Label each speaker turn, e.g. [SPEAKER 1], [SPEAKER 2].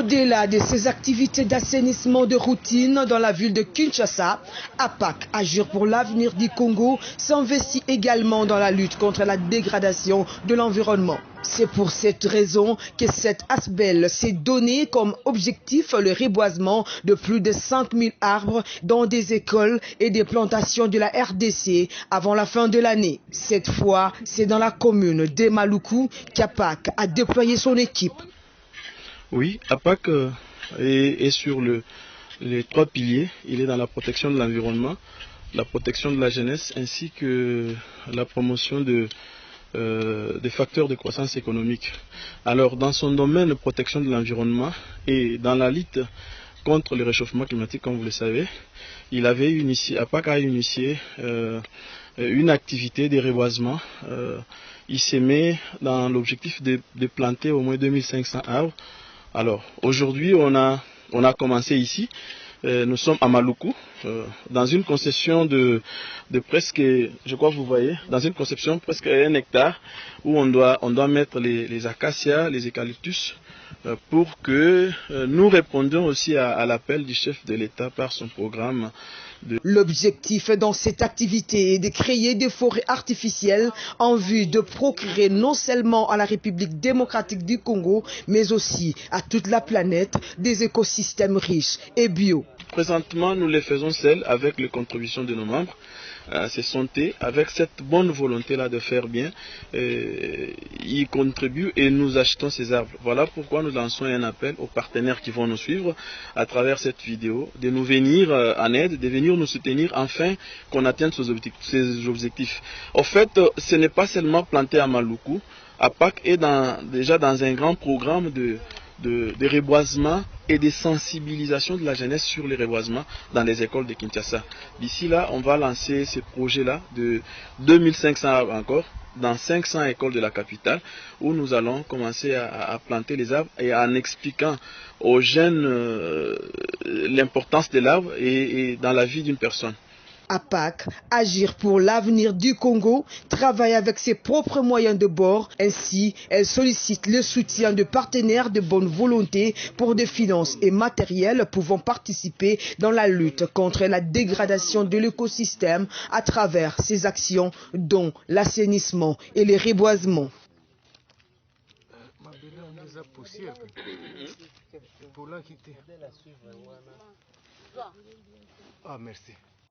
[SPEAKER 1] Au-delà de ses activités d'assainissement de routine dans la ville de Kinshasa, APAC, Agir pour l'avenir du Congo, s'investit également dans la lutte contre la dégradation de l'environnement. C'est pour cette raison que cette ASBEL s'est donné comme objectif le reboisement de plus de 5000 arbres dans des écoles et des plantations de la RDC avant la fin de l'année. Cette fois, c'est dans la commune d'Emaluku qu'APAC a déployé son équipe.
[SPEAKER 2] Oui, APAC est sur les 3 piliers. Il est dans la protection de l'environnement, la protection de la jeunesse ainsi que la promotion des facteurs de croissance économique. Alors, dans son domaine de protection de l'environnement et dans la lutte contre le réchauffement climatique, comme vous le savez, APAC a initié une activité de reboisement. Il s'est mis dans l'objectif de planter au moins 2500 arbres. Alors, aujourd'hui, on a commencé ici. Nous sommes à Maluku, dans une concession de presque, je crois que vous voyez, dans une conception presque 1 hectare, où on doit mettre les acacias, les eucalyptus, pour que nous répondions aussi à l'appel du chef de l'État par son programme.
[SPEAKER 1] L'objectif dans cette activité est de créer des forêts artificielles en vue de procurer non seulement à la République démocratique du Congo, mais aussi à toute la planète des écosystèmes riches et bio.
[SPEAKER 2] Présentement, nous les faisons seuls avec les contributions de nos membres. C'est santé, avec cette bonne volonté-là de faire bien, ils contribuent et nous achetons ces arbres. Voilà pourquoi nous lançons un appel aux partenaires qui vont nous suivre à travers cette vidéo, de nous venir en aide, de venir nous soutenir afin qu'on atteigne ces objectifs. En fait, ce n'est pas seulement planté à Maluku. APAC est déjà dans un grand programme de reboisement et de sensibilisation de la jeunesse sur les reboisements dans les écoles de Kinshasa. D'ici là, on va lancer ce projet-là de 2500 arbres encore dans 500 écoles de la capitale où nous allons commencer à planter les arbres et en expliquant aux jeunes l'importance de l'arbre et dans la vie d'une personne.
[SPEAKER 1] APAC, Agir pour l'avenir du Congo, travaille avec ses propres moyens de bord. Ainsi, elle sollicite le soutien de partenaires de bonne volonté pour des finances et matériels pouvant participer dans la lutte contre la dégradation de l'écosystème à travers ses actions dont l'assainissement et le reboisement.
[SPEAKER 3] Ah, merci.